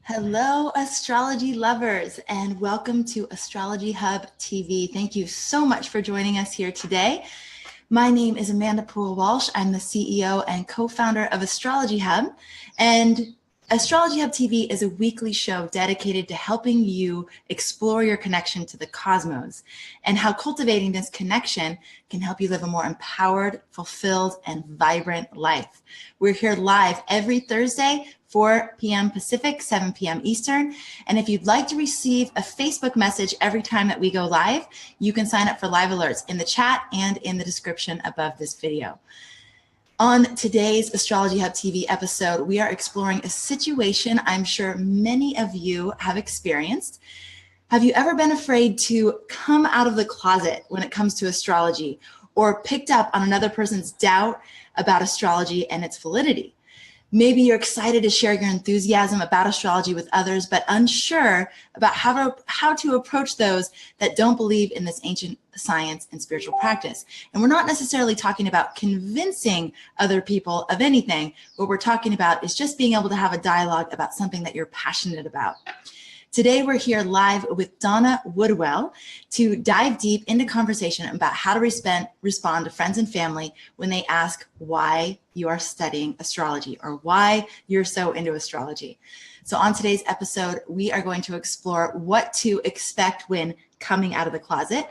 Hello, astrology lovers, and welcome to Astrology Hub TV. Thank you so much for joining us here today. My name is Pua Walsh. I'm the CEO and co-founder of Astrology Hub, and Astrology Hub TV is a weekly show dedicated to helping you explore your connection to the cosmos and how cultivating this connection can help you live a more empowered, fulfilled, and vibrant life. We're here live every Thursday, 4 p.m. Pacific, 7 p.m. Eastern. And if you'd like to receive a Facebook message every time that we go live, you can sign up for live alerts in the chat and in the description above this video. On today's Astrology Hub TV episode, we are exploring a situation I'm sure many of you have experienced. Have you ever been afraid to come out of the closet when it comes to astrology, or picked up on another person's doubt about astrology and its validity? Maybe you're excited to share your enthusiasm about astrology with others, but unsure about how to approach those that don't believe in this ancient science and spiritual practice. And we're not necessarily talking about convincing other people of anything. What we're talking about is just being able to have a dialogue about something that you're passionate about. Today, we're here live with Donna Woodwell to dive deep into conversation about how to respond to friends and family when they ask why you are studying astrology or why you're so into astrology. So on today's episode, we are going to explore what to expect when coming out of the closet,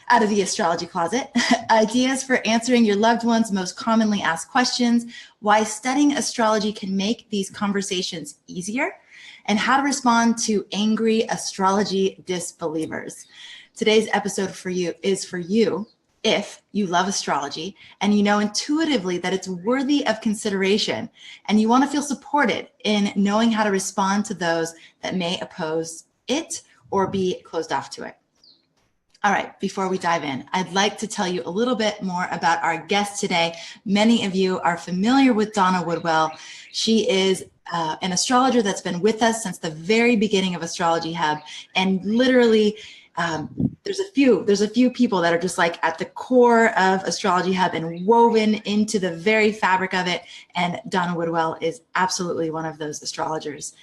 out of the astrology closet, ideas for answering your loved one's most commonly asked questions, why studying astrology can make these conversations easier, and how to respond to angry astrology disbelievers. Today's episode is for you if you love astrology and you know intuitively that it's worthy of consideration and you want to feel supported in knowing how to respond to those that may oppose it or be closed off to it. All right, before we dive in, I'd like to tell you a little bit more about our guest today. Many of you are familiar with Donna Woodwell. She is an astrologer that's been with us since the very beginning of Astrology Hub. And literally, there's a few people that are just like at the core of Astrology Hub and woven into the very fabric of it. And Donna Woodwell is absolutely one of those astrologers.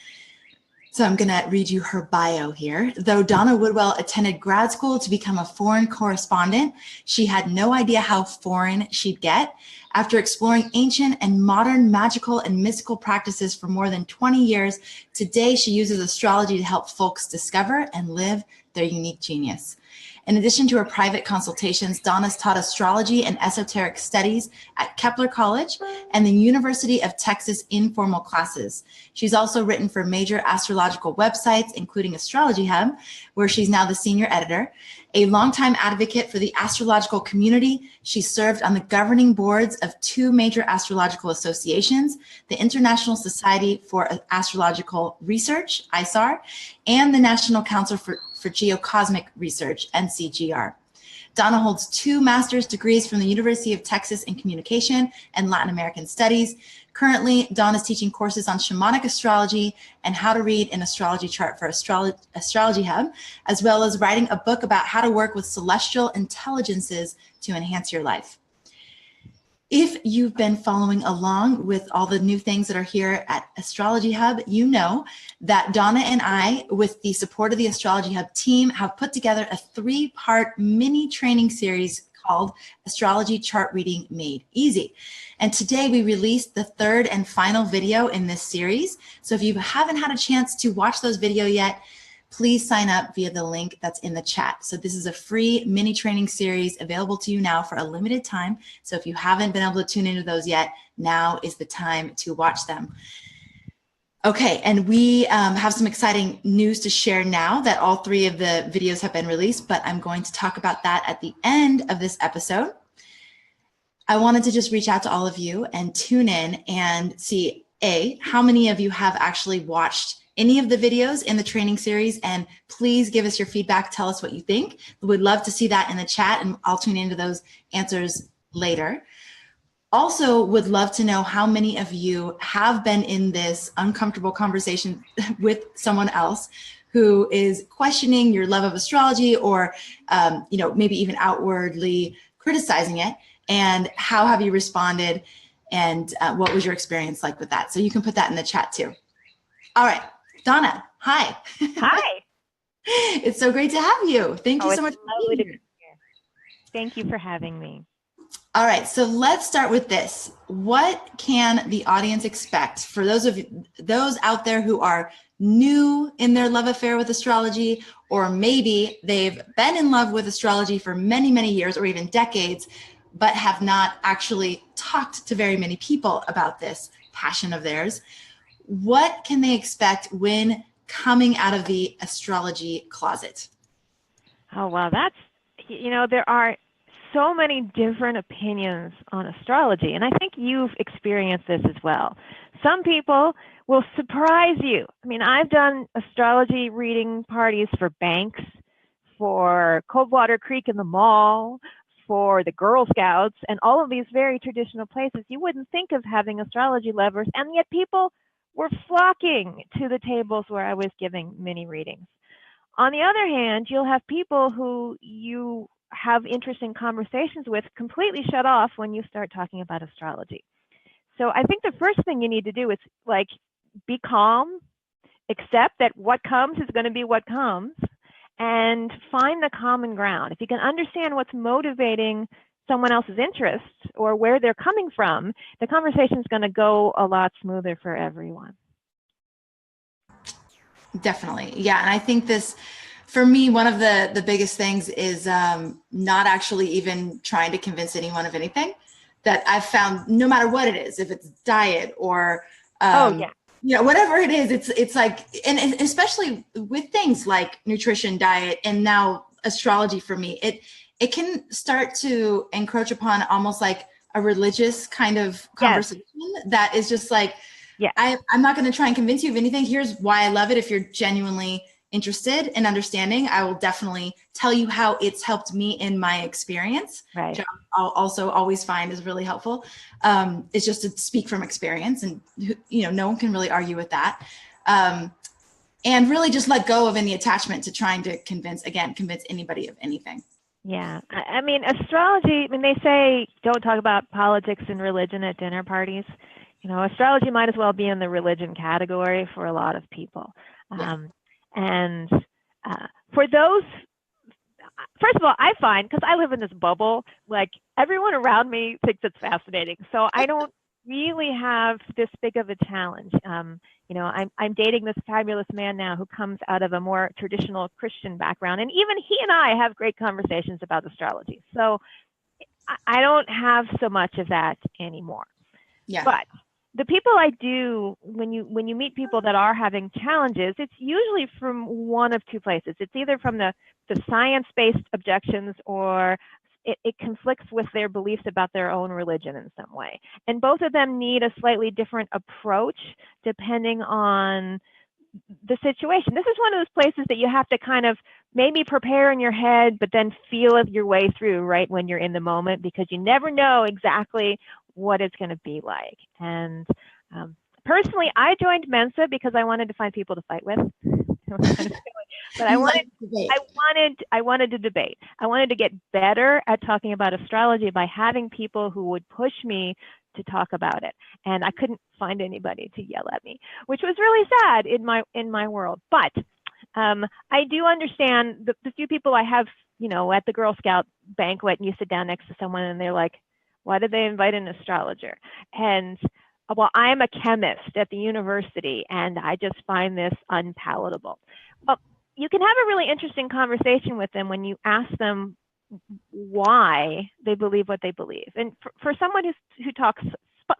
So I'm going to read you her bio here. Though Donna Woodwell attended grad school to become a foreign correspondent, she had no idea how foreign she'd get. After exploring ancient and modern magical and mystical practices for more than 20 years, today she uses astrology to help folks discover and live their unique genius. In addition to her private consultations, Donna's taught astrology and esoteric studies at Kepler College and the University of Texas informal classes. She's also written for major astrological websites, including Astrology Hub, where she's now the senior editor. A longtime advocate for the astrological community, she served on the governing boards of two major astrological associations, the International Society for Astrological Research, ISAR, and the National Council for Geocosmic Research, NCGR. Donna holds 2 master's degrees from the University of Texas in Communication and Latin American Studies. Currently, Donna is teaching courses on shamanic astrology and how to read an astrology chart for Astrology Hub, as well as writing a book about how to work with celestial intelligences to enhance your life. If you've been following along with all the new things that are here at Astrology Hub, you know that Donna and I, with the support of the Astrology Hub team, have put together a 3-part mini training series called Astrology Chart Reading Made Easy. And today we released the 3rd and final video in this series. So if you haven't had a chance to watch those videos yet, please sign up via the link that's in the chat. So this is a free mini training series available to you now for a limited time. So if you haven't been able to tune into those yet, now is the time to watch them. Okay, and we have some exciting news to share now that all 3 of the videos have been released, but I'm going to talk about that at the end of this episode. I wanted to just reach out to all of you and tune in and see, how many of you have actually watched any of the videos in the training series, and please give us your feedback. Tell us what you think. We'd love to see that in the chat, and I'll tune into those answers later. Also would love to know how many of you have been in this uncomfortable conversation with someone else who is questioning your love of astrology or, maybe even outwardly criticizing it, and how have you responded, and what was your experience like with that? So you can put that in the chat too. All right. Donna, hi. Hi. It's so great to have you. Thank you so It's much for lovely being to be here. here. Thank you for having me. All right, so let's start with this. What can the audience expect for those out there who are new in their love affair with astrology, or maybe they've been in love with astrology for many, many years or even decades, but have not actually talked to very many people about this passion of theirs? What can they expect when coming out of the astrology closet? Oh, wow. There are so many different opinions on astrology, and I think you've experienced this as well. Some people will surprise you. I mean, I've done astrology reading parties for banks, for Coldwater Creek in the mall, for the Girl Scouts, and all of these very traditional places. You wouldn't think of having astrology lovers, and yet people were flocking to the tables where I was giving mini readings. On the other hand, you'll have people who you have interesting conversations with completely shut off when you start talking about astrology. So I think the first thing you need to do is be calm, accept that what comes is going to be what comes, and find the common ground. If you can understand what's motivating someone else's interest or where they're coming from, the conversation is going to go a lot smoother for everyone. Definitely. Yeah. And I think this, for me, one of the biggest things is not actually even trying to convince anyone of anything. That I've found, no matter what it is, if it's diet or, whatever it is, it's like, and especially with things like nutrition, diet, and now astrology for me, it can start to encroach upon almost like a religious kind of conversation that is just like, I'm not going to try and convince you of anything. Here's why I love it. If you're genuinely interested in understanding, I will definitely tell you how it's helped me in my experience, right. which I'll also always find is really helpful. It's just to speak from experience, and no one can really argue with that. And really just let go of any attachment to trying to convince anybody of anything. Yeah. I mean, astrology, they say don't talk about politics and religion at dinner parties. Astrology might as well be in the religion category for a lot of people. And for those, first of all, I find, because I live in this bubble, like everyone around me thinks it's fascinating. So I don't really have this big of a challenge. I'm dating this fabulous man now who comes out of a more traditional Christian background. And even he and I have great conversations about astrology. So I don't have so much of that anymore. Yeah. But the people I do, when you meet people that are having challenges, it's usually from one of two places. It's either from the science-based objections, or it conflicts with their beliefs about their own religion in some way. And both of them need a slightly different approach depending on the situation. This is one of those places that you have to kind of maybe prepare in your head, but then feel it your way through right when you're in the moment, because you never know exactly what it's going to be like. And personally, I joined Mensa because I wanted to find people to fight with. But I wanted to debate. I wanted to get better at talking about astrology by having people who would push me to talk about it. And I couldn't find anybody to yell at me, which was really sad in my world. But I do understand the few people I have, at the Girl Scout banquet, and you sit down next to someone and they're like, why did they invite an astrologer? And well, I'm a chemist at the university and I just find this unpalatable. Well, you can have a really interesting conversation with them when you ask them why they believe what they believe. And for someone who talks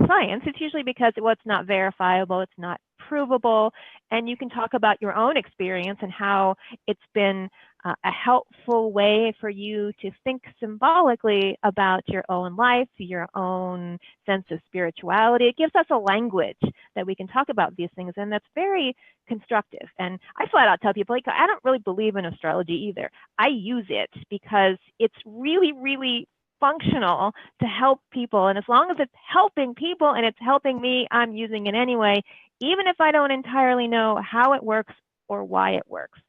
science, it's usually because it's not verifiable, it's not provable, and you can talk about your own experience and how it's been a helpful way for you to think symbolically about your own life, your own sense of spirituality. It gives us a language that we can talk about these things, and that's very constructive. And I flat out tell people, I don't really believe in astrology either. I use it because it's really, really functional to help people. And as long as it's helping people and it's helping me, I'm using it anyway, even if I don't entirely know how it works or why it works.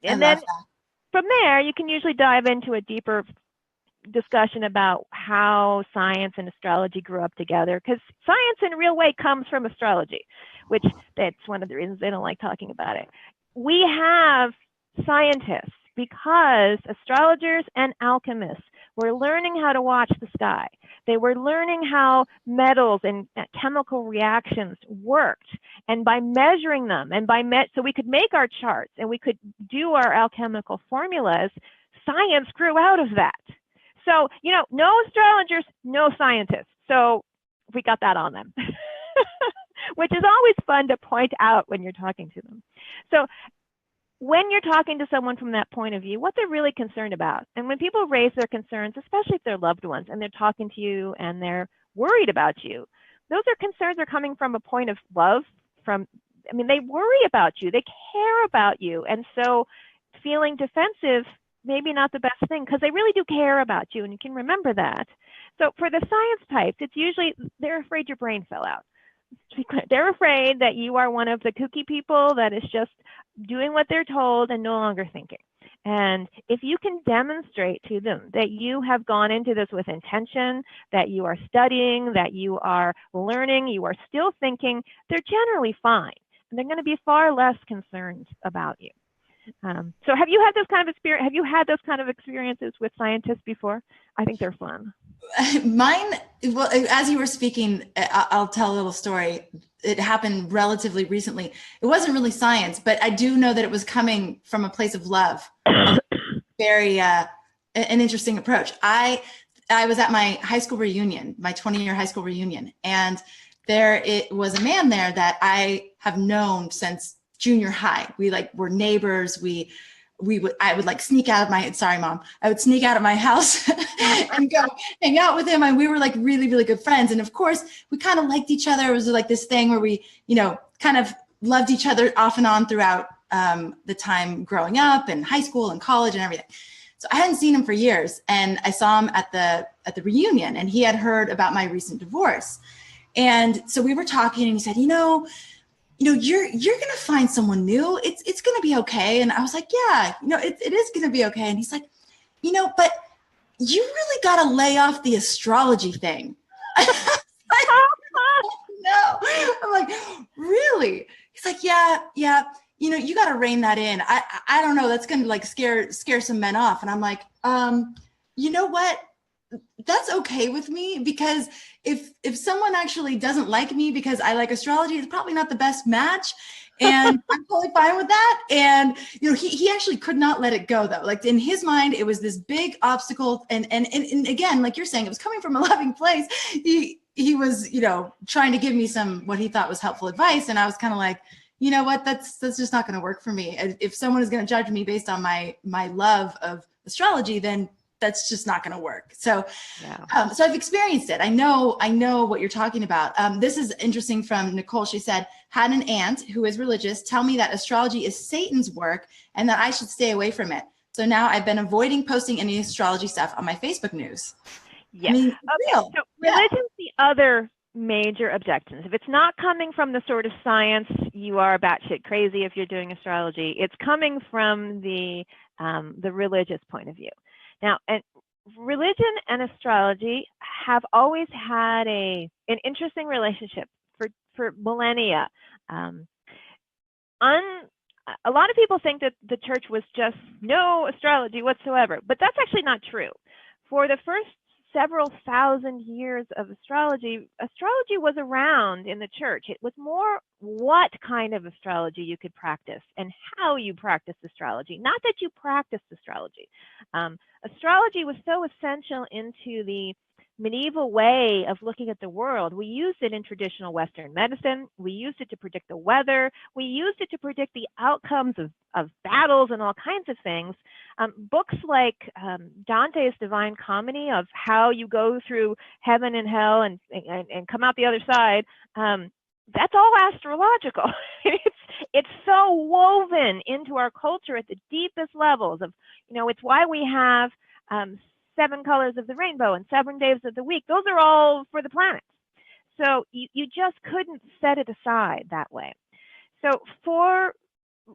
And then from there, you can usually dive into a deeper discussion about how science and astrology grew up together, because science in a real way comes from astrology. which that's one of the reasons they don't like talking about it. We have scientists because astrologers and alchemists were learning how to watch the sky. They were learning how metals and chemical reactions worked. And by measuring them, and so we could make our charts and we could do our alchemical formulas, science grew out of that. So, you know, no astrologers, no scientists. So we got that on them, which is always fun to point out when you're talking to them. So when you're talking to someone from that point of view, what they're really concerned about, and when people raise their concerns, especially if they're loved ones and they're talking to you and they're worried about you, those are concerns are coming from a point of love. They worry about you, they care about you. And so feeling defensive, maybe not the best thing, because they really do care about you, and you can remember that. So for the science types, it's usually they're afraid your brain fell out. They're afraid that you are one of the kooky people that is just doing what they're told and no longer thinking. And if you can demonstrate to them that you have gone into this with intention, that you are studying, that you are learning, you are still thinking, they're generally fine. And they're going to be far less concerned about you. So have you had this kind of experience? Have you had those kind of experiences with scientists before? I think they're fun. Mine, well, as you were speaking, I'll tell a little story. It happened relatively recently. It wasn't really science, but I do know that it was coming from a place of love. Very an interesting approach. I was at my high school reunion, my 20-year high school reunion, and it was a man there that I have known since junior high. We were neighbors. I would sneak out of I would sneak out of my house and go hang out with him. And we were really, really good friends. And of course we kind of liked each other. It was this thing where we, kind of loved each other off and on throughout the time growing up and high school and college and everything. So I hadn't seen him for years. And I saw him at the reunion, and he had heard about my recent divorce. And so we were talking, and he said, you're going to find someone new. It's going to be okay. And I was like, yeah, it is going to be okay. And he's like, but you really got to lay off the astrology thing. No, I'm like, really? He's like, yeah. You got to rein that in. I don't know. That's going to scare some men off. And I'm like, you know what? That's okay with me, because if someone actually doesn't like me because I like astrology, it's probably not the best match, and I'm totally fine with that. And he actually could not let it go, though. In his mind, it was this big obstacle, and again, like you're saying, it was coming from a loving place. He was trying to give me some what he thought was helpful advice, and I was kind of like, you know what, that's just not going to work for me. If someone is going to judge me based on my love of astrology, then that's just not going to work. So, yeah. So I've experienced it. I know what you're talking about. This is interesting from Nicole. She said, had an aunt who is religious tell me that astrology is Satan's work and that I should stay away from it. So now I've been avoiding posting any astrology stuff on my Facebook news. Yeah. Okay. So religion's the other major objections. If it's not coming from the sort of science, you are batshit crazy if you're doing astrology. It's coming from the religious point of view. Now, and religion and astrology have always had an interesting relationship for millennia. A lot of people think that the church was just no astrology whatsoever, but that's actually not true. For the first several thousand years of astrology was around in the church. It was more what kind of astrology you could practice and how you practiced astrology, not that you practiced astrology. Astrology was so essential into the medieval way of looking at the world. We used it in traditional Western medicine. We used it to predict the weather. We used it to predict the outcomes of battles and all kinds of things. Books like Dante's Divine Comedy of how you go through heaven and hell and come out the other side, that's all astrological. It's so woven into our culture at the deepest levels of, it's why we have 7 colors of the rainbow and 7 days of the week. Those are all for the planets. So you just couldn't set it aside that way. So for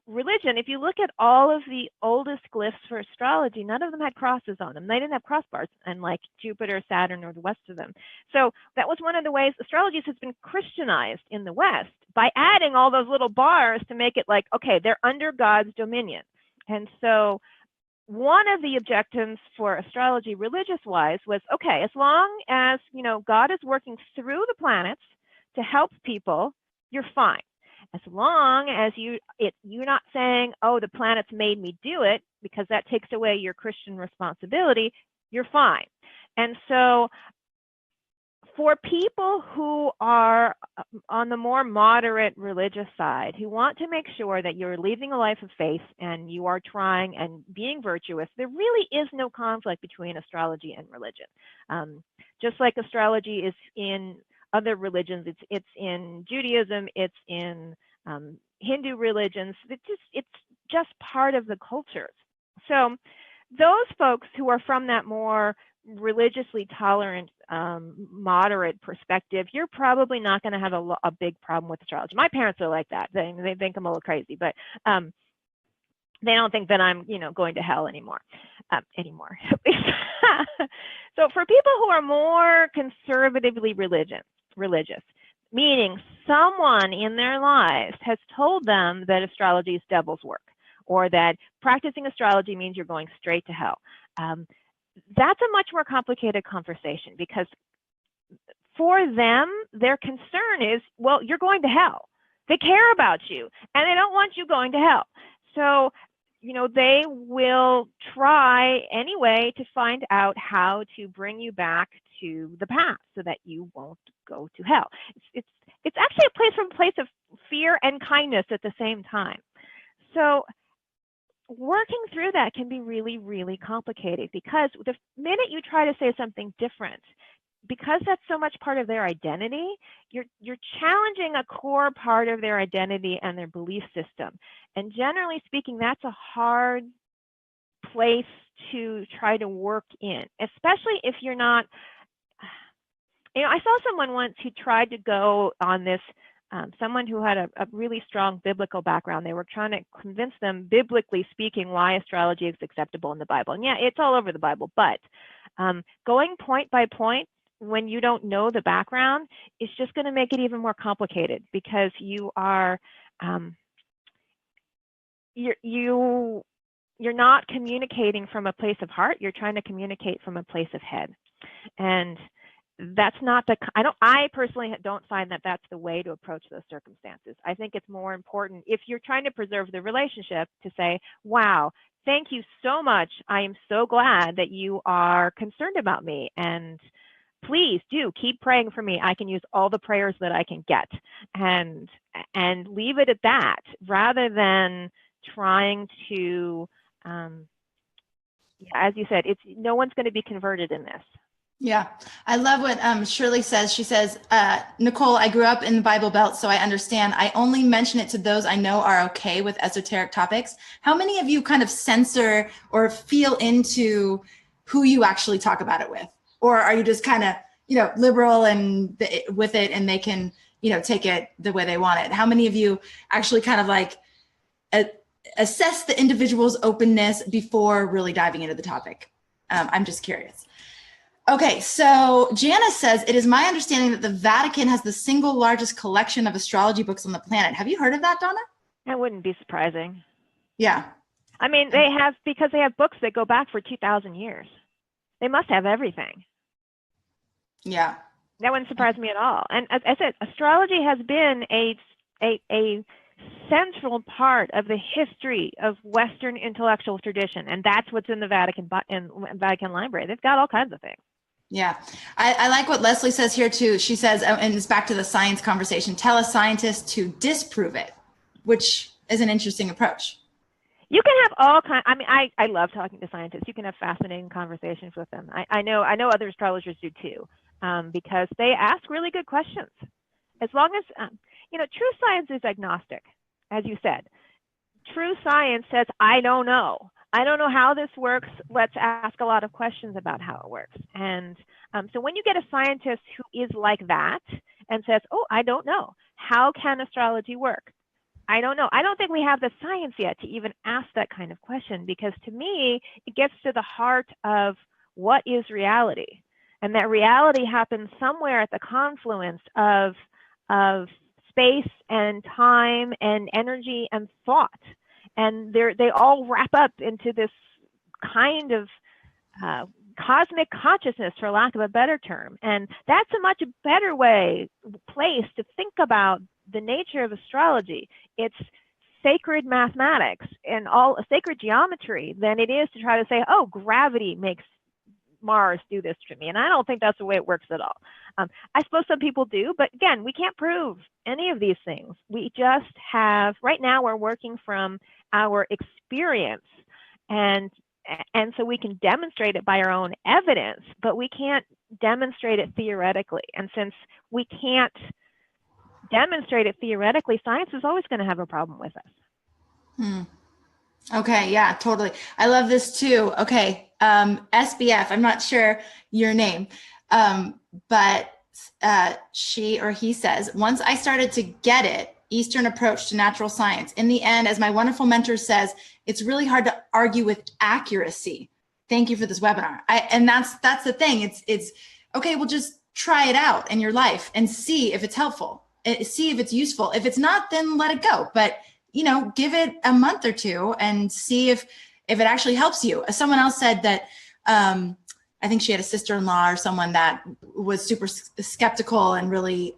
religion, if you look at all of the oldest glyphs for astrology, none of them had crosses on them. They didn't have crossbars, and like Jupiter, Saturn, or the West of them. So that was one of the ways astrology has been Christianized in the West, by adding all those little bars to make it like, okay, they're under God's dominion. And so one of the objections for astrology religious-wise was, okay, as long as, you know, God is working through the planets to help people, you're fine. As long as you're not saying, oh, the planets made me do it, because that takes away your Christian responsibility, you're fine. And so for people who are on the more moderate religious side, who want to make sure that you're living a life of faith and you are trying and being virtuous, there really is no conflict between astrology and religion. Just like astrology is in other religions, it's in Judaism, it's in Hindu religions. It's just part of the cultures. So those folks who are from that more religiously tolerant, moderate perspective, you're probably not going to have a big problem with astrology. My parents are like that. They think I'm a little crazy, but they don't think that I'm, you know, going to hell anymore. So for people who are more conservatively religious, meaning someone in their lives has told them that astrology is devil's work, or that practicing astrology means you're going straight to hell. That's a much more complicated conversation, because for them, their concern is, well, you're going to hell. They care about you and they don't want you going to hell. So, you know, they will try anyway to find out how to bring you back to the path so that you won't go to hell. It's actually a place of fear and kindness at the same time. So working through that can be really, really complicated, because the minute you try to say something different, because that's so much part of their identity, you're challenging a core part of their identity and their belief system. And generally speaking, that's a hard place to try to work in, especially if you're not, you know, I saw someone once who tried to go on this, someone who had a really strong biblical background. They were trying to convince them, biblically speaking, why astrology is acceptable in the Bible. And yeah, it's all over the Bible, but going point by point when you don't know the background is just going to make it even more complicated, because you are you're not communicating from a place of heart. You're trying to communicate from a place of head, and that's not the, I personally don't find that that's the way to approach those circumstances. I think it's more important, if you're trying to preserve the relationship, to say, wow, thank you so much. I am so glad that you are concerned about me, and please do keep praying for me. I can use all the prayers that I can get, and leave it at that, rather than trying to, as you said, no one's going to be converted in this. Yeah, I love what Shirley says. She says, Nicole, I grew up in the Bible Belt, so I understand. I only mention it to those I know are okay with esoteric topics. How many of you kind of censor or feel into who you actually talk about it with? Or are you just kind of, you know, liberal and with it, and they can, you know, take it the way they want it? How many of you actually kind of like assess the individual's openness before really diving into the topic? I'm just curious. Okay, so Janice says, it is my understanding that the Vatican has the single largest collection of astrology books on the planet. Have you heard of that, Donna? That wouldn't be surprising. Yeah. I mean, because they have books that go back for 2,000 years. They must have everything. Yeah. That wouldn't surprise me at all. And as I said, astrology has been a central part of the history of Western intellectual tradition, and that's what's in the Vatican Library. They've got all kinds of things. Yeah, I like what Leslie says here too. She says, and it's back to the science conversation, tell a scientist to disprove it, which is an interesting approach. You can have all kinds. I mean, I love talking to scientists. You can have fascinating conversations with them. I know other astrologers do too, because they ask really good questions. As long as, you know, true science is agnostic, as you said. True science says, I don't know. I don't know how this works. Let's ask a lot of questions about how it works. And so when you get a scientist who is like that and says, oh, I don't know, how can astrology work? I don't know. I don't think we have the science yet to even ask that kind of question, because to me, it gets to the heart of what is reality. And that reality happens somewhere at the confluence of space and time and energy and thought. And they all wrap up into this kind of cosmic consciousness, for lack of a better term. And that's a much better place to think about the nature of astrology. It's sacred mathematics and all sacred geometry than it is to try to say, oh, gravity makes Mars do this to me. And I don't think that's the way it works at all. I suppose some people do, but again, we can't prove any of these things. We just have, right now we're working from our experience, and so we can demonstrate it by our own evidence, but we can't demonstrate it theoretically. And since we can't demonstrate it theoretically, science is always going to have a problem with us. Okay, yeah, totally. I love this too. Okay, SBF, I'm not sure your name, but she or he says, once I started to get it, Eastern approach to natural science. In the end, as my wonderful mentor says, it's really hard to argue with accuracy. Thank you for this webinar. And that's the thing. It's okay. Well, just try it out in your life and see if it's helpful. See if it's useful. If it's not, then let it go. But give it a month or two and see if it actually helps you. Someone else said that I think she had a sister-in-law or someone that was super skeptical and really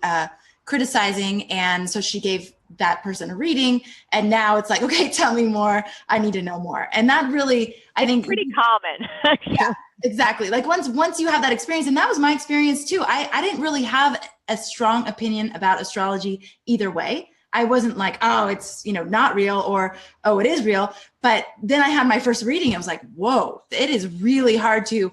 criticizing. And so she gave that person a reading, and now it's like, okay, tell me more. I need to know more. And that really, I think, pretty common. Yeah, exactly. Like once you have that experience, and that was my experience too. I didn't really have a strong opinion about astrology either way. I wasn't like, oh, it's, not real, or, oh, it is real. But then I had my first reading. I was like, whoa, it is really hard to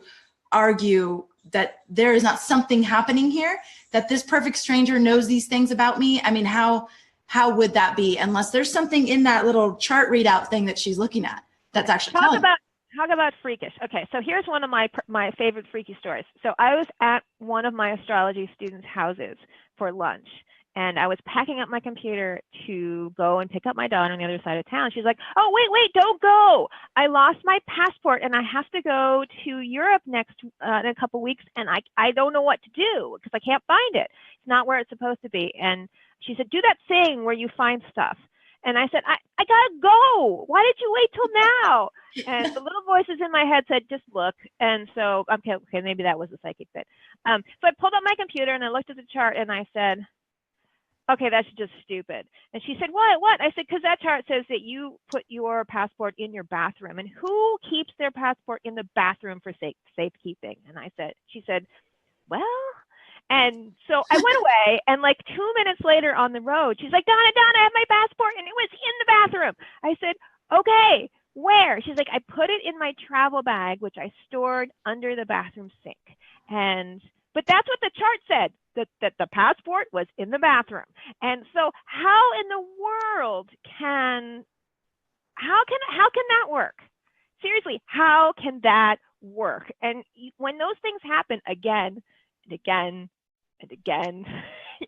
argue that there is not something happening here, that this perfect stranger knows these things about me. I mean, how would that be unless there's something in that little chart readout thing that she's looking at that's actually telling me? Talk about freakish. Okay, so here's one of my favorite freaky stories. So I was at one of my astrology students' houses for lunch, and I was packing up my computer to go and pick up my daughter on the other side of town. She's like, oh, wait, don't go. I lost my passport and I have to go to Europe next in a couple weeks, and I don't know what to do because I can't find it. It's not where it's supposed to be. And she said, do that thing where you find stuff. And I said, I gotta go. Why did you wait till now? And the little voices in my head said, just look. And so, okay, maybe that was a psychic bit. So I pulled up my computer and I looked at the chart and I said, okay, that's just stupid. And she said, what? I said, because that chart says that you put your passport in your bathroom. And who keeps their passport in the bathroom for safekeeping? And she said, well, and so I went away, and like 2 minutes later on the road, she's like, Donna, I have my passport, and it was in the bathroom. I said, okay, where? She's like, I put it in my travel bag, which I stored under the bathroom sink. But that's what the chart said, that the passport was in the bathroom. And so how in the world how can that work? Seriously, how can that work? And when those things happen again and again and again,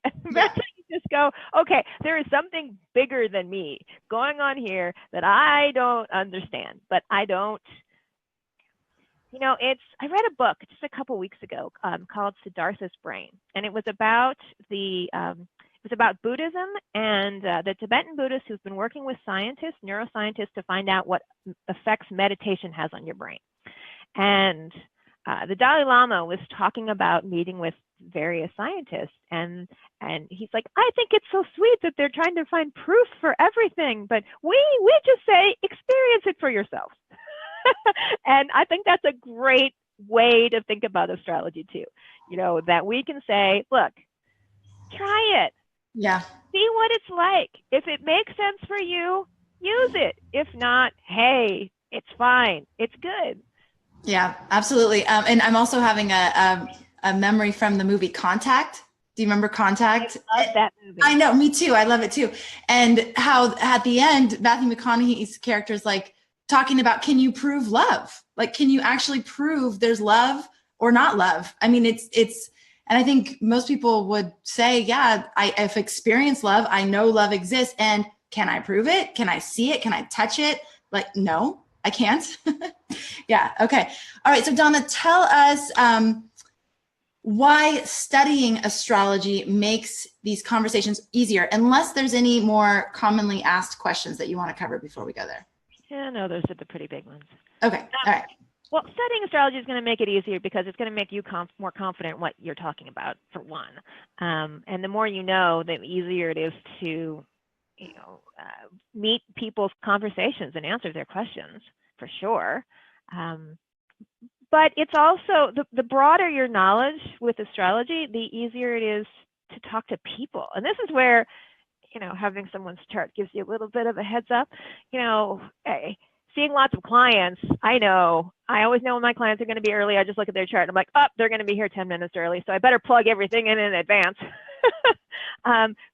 eventually you just go, okay, there is something bigger than me going on here that I don't understand, but I don't. I read a book just a couple weeks ago called Siddhartha's Brain, and it was about Buddhism and the Tibetan Buddhists who've been working with neuroscientists, to find out what effects meditation has on your brain. And the Dalai Lama was talking about meeting with various scientists, and he's like, I think it's so sweet that they're trying to find proof for everything, but we just say experience it for yourself. And I think that's a great way to think about astrology too, that we can say, look, try it. Yeah. See what it's like. If it makes sense for you, use it. If not, hey, it's fine. It's good. Yeah, absolutely. And I'm also having a memory from the movie Contact. Do you remember Contact? I love that movie. I know, me too. I love it too. And how at the end, Matthew McConaughey's character is like talking about, can you prove love? Like, can you actually prove there's love or not love? I mean, it's, and I think most people would say, yeah, I've experienced love. I know love exists. And can I prove it? Can I see it? Can I touch it? Like, no, I can't. Yeah. Okay. All right. So Donna, tell us why studying astrology makes these conversations easier, unless there's any more commonly asked questions that you want to cover before we go there. Yeah, no, those are the pretty big ones. Okay. All right. Well, studying astrology is going to make it easier because it's going to make you more confident in what you're talking about, for one. And the more you know, the easier it is to, meet people's conversations and answer their questions, for sure. But it's also, the broader your knowledge with astrology, the easier it is to talk to people. And this is where, having someone's chart gives you a little bit of a heads up. Seeing lots of clients, I always know when my clients are going to be early. I just look at their chart and I'm like, oh, they're going to be here 10 minutes early, so I better plug everything in advance.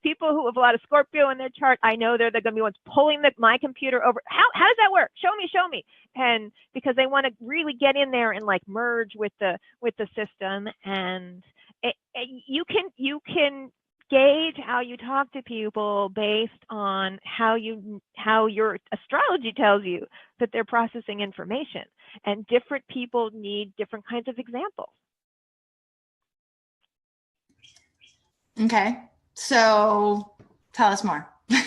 People who have a lot of Scorpio in their chart, I know they're going to be ones pulling my computer over. How does that work? Show me. And because they want to really get in there and like merge with the system. And you can gauge how you talk to people based on how your astrology tells you that they're processing information, and different people need different kinds of examples. Okay, so tell us more. Tell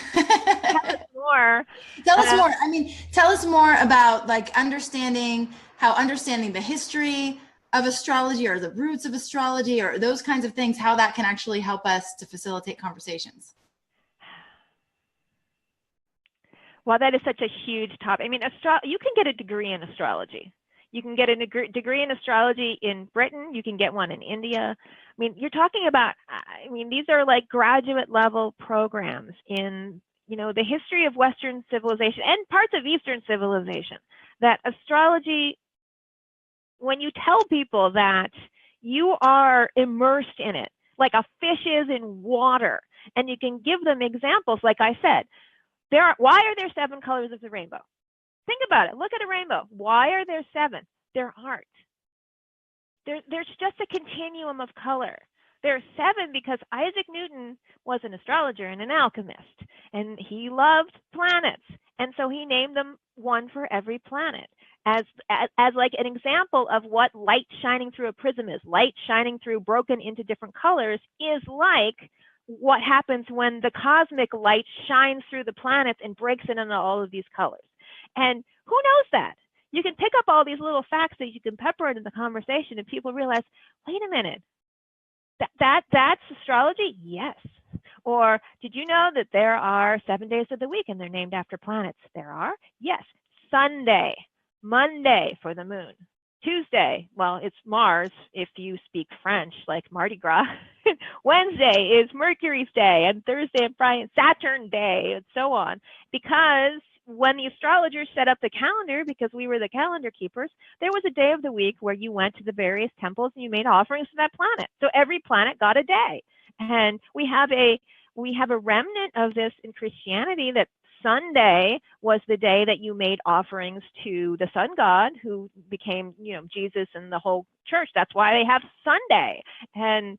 us more. I mean, tell us more about like understanding the history of astrology, or the roots of astrology, or those kinds of things, how that can actually help us to facilitate conversations. Well, that is such a huge topic. I mean, you can get a degree in astrology. You can get a degree in astrology in Britain. You can get one in India. I mean, you're talking about, these are like graduate level programs in, the history of Western civilization and parts of Eastern civilization. That astrology, when you tell people that you are immersed in it, like a fish is in water, and you can give them examples, like I said, why are there 7 colors of the rainbow? Think about it. Look at a rainbow. Why are there 7? There aren't. There's just a continuum of color. There are 7 because Isaac Newton was an astrologer and an alchemist, and he loved planets, and so he named them one for every planet as like an example of what light shining through a prism is. Light shining through, broken into different colors, is like what happens when the cosmic light shines through the planets and breaks it into all of these colors. And who knows that? You can pick up all these little facts that you can pepper into the conversation, and people realize, wait a minute, that's astrology? Yes. Or did you know that there are 7 days of the week and they're named after planets? There are? Yes. Sunday, Monday for the moon. Tuesday, well, it's Mars if you speak French, like Mardi Gras. Wednesday is Mercury's day, and Thursday and Friday, Saturn day, and so on. Because when the astrologers set up the calendar, because we were the calendar keepers, there was a day of the week where you went to the various temples and you made offerings to that planet. So every planet got a day. And we have a remnant of this in Christianity, that Sunday was the day that you made offerings to the sun god, who became, Jesus and the whole church. That's why they have Sunday. And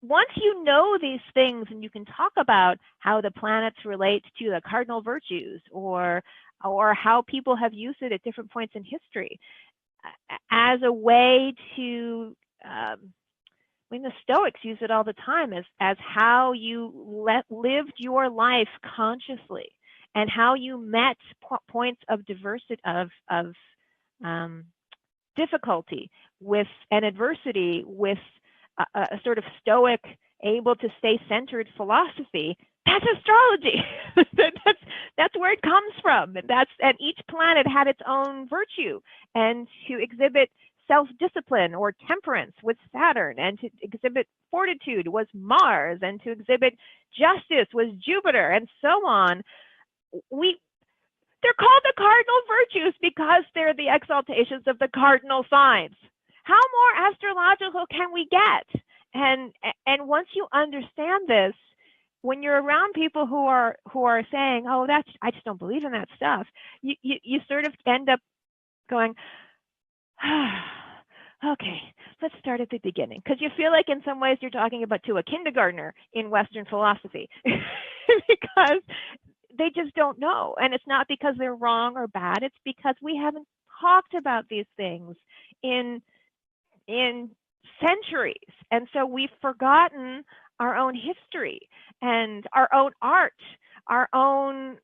once you know these things, and you can talk about how the planets relate to the cardinal virtues, or how people have used it at different points in history as a way to, the Stoics use it all the time as how you lived your life consciously, and how you met points of diversity, of difficulty with and adversity with a sort of Stoic, able to stay centered philosophy. That's astrology. that's where it comes from. And each planet had its own virtue, and to exhibit self-discipline or temperance was Saturn, and to exhibit fortitude was Mars, and to exhibit justice was Jupiter, and so on. They're called the cardinal virtues because they're the exaltations of the cardinal signs. How more astrological can we get? And once you understand this, when you're around people who are saying, "Oh, I just don't believe in that stuff," you sort of end up going, okay, let's start at the beginning. Because you feel like in some ways you're talking about to a kindergartner in Western philosophy because they just don't know. And it's not because they're wrong or bad. It's because we haven't talked about these things in centuries. And so we've forgotten our own history and our own art, our own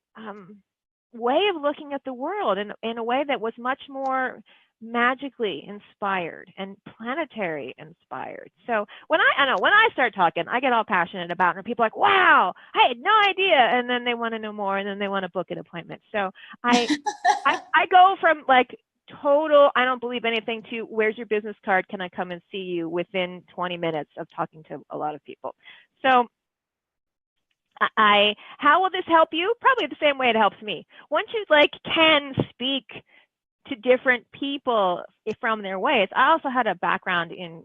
way of looking at the world in a way that was much more magically inspired and planetary inspired. So when I start talking, I get all passionate about it, and people are like, wow, I had no idea. And then they want to know more, and then they want to book an appointment. So I go from like total, I don't believe anything, to where's your business card? Can I come and see you within 20 minutes of talking to a lot of people? So how will this help you? Probably the same way it helps me. Once you can speak to different people from their ways. I also had a background in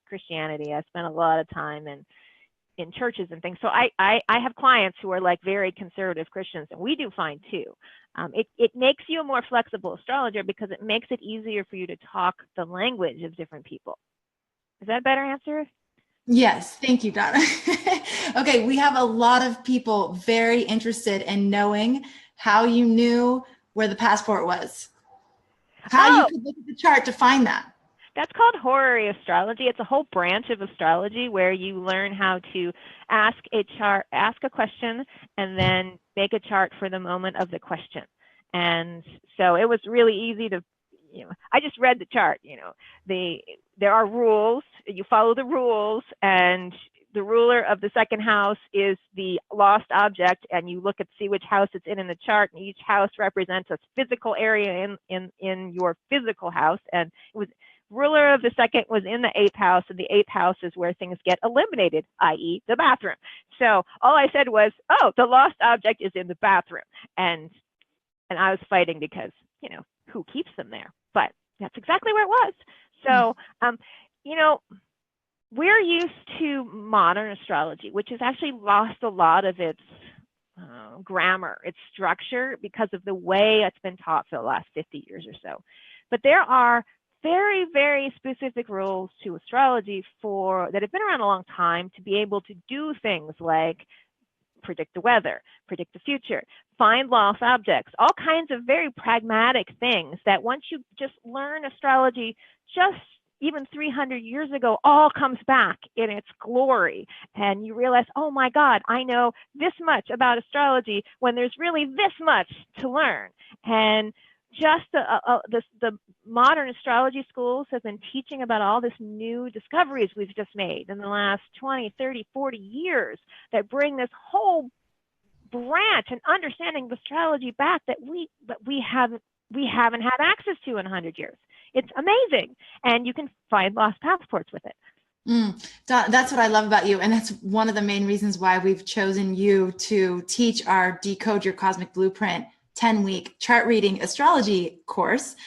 Christianity. I spent a lot of time in churches and things. So I have clients who are very conservative Christians, and we do fine too. It makes you a more flexible astrologer because it makes it easier for you to talk the language of different people. Is that a better answer? Yes, thank you, Donna. Okay, we have a lot of people very interested in knowing how you knew where the passport was. How you could look at the chart to find that. That's called Horary astrology. It's a whole branch of astrology where you learn how to ask a question, and then make a chart for the moment of the question. And so it was really easy to, I just read the chart. There are rules. You follow the rules, and the ruler of the second house is the lost object, and you look at see which house it's in the chart, and each house represents a physical area in your physical house. And it was ruler of the second was in the 8th house, and the 8th house is where things get eliminated, i.e. the bathroom. So all I said was, oh, the lost object is in the bathroom. And I was fighting because, who keeps them there? But that's exactly where it was. So, we're used to modern astrology, which has actually lost a lot of its grammar, its structure, because of the way it's been taught for the last 50 years or so. But there are very, very specific rules to astrology that have been around a long time to be able to do things like predict the weather, predict the future, find lost objects, all kinds of very pragmatic things that once you just learn astrology just even 300 years ago, all comes back in its glory. And you realize, oh my God, I know this much about astrology when there's really this much to learn. And just the modern astrology schools have been teaching about all this new discoveries we've just made in the last 20, 30, 40 years that bring this whole branch and understanding of astrology back that we haven't had access to in 100 years. It's amazing. And you can find lost passports with it. That's what I love about you. And that's one of the main reasons why we've chosen you to teach our Decode Your Cosmic Blueprint 10-week chart reading astrology course,